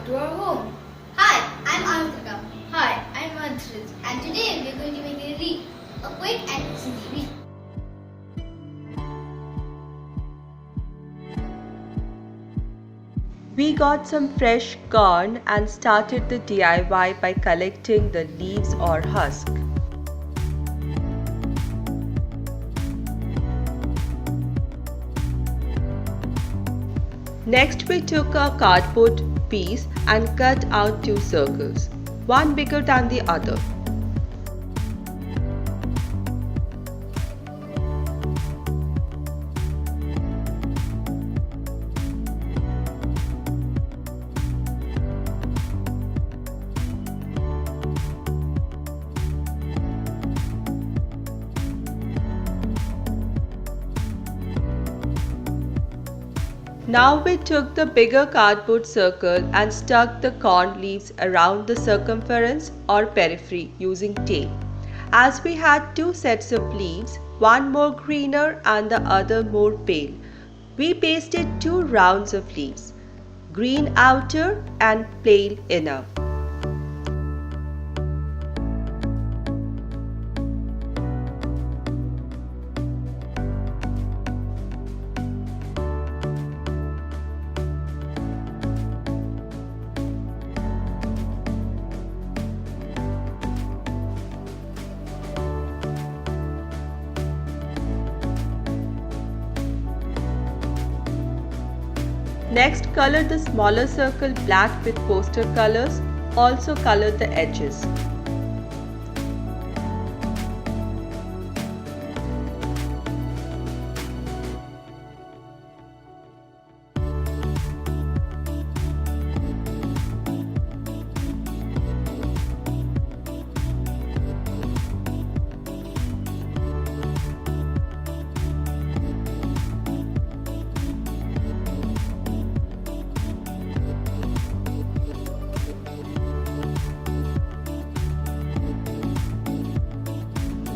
to our home. Hi, I'm Anutika. Hi, I'm Madhrit, and today we are going to make a wreath, a quick and easy wreath. We got some fresh corn and started the DIY by collecting the leaves or husk. Next we took a cardboard piece and cut out two circles, one bigger than the other. Now we took the bigger cardboard circle and stuck the corn leaves around the circumference or periphery using tape. As we had two sets of leaves, one more greener and the other more pale, we pasted two rounds of leaves, green outer and pale inner. Next, color the smaller circle black with poster colors. Also color the edges.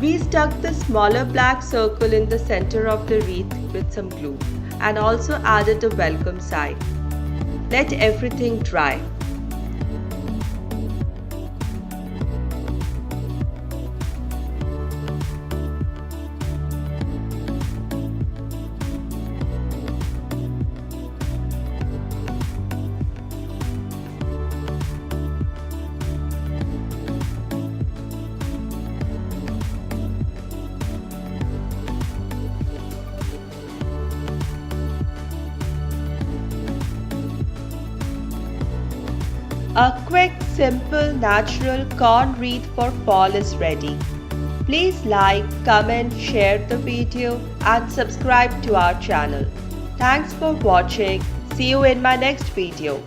We stuck the smaller black circle in the center of the wreath with some glue and also added a welcome sign. Let everything dry. A quick, simple, natural corn wreath for fall is ready. Please like, comment, share the video and subscribe to our channel. Thanks for watching. See you in my next video.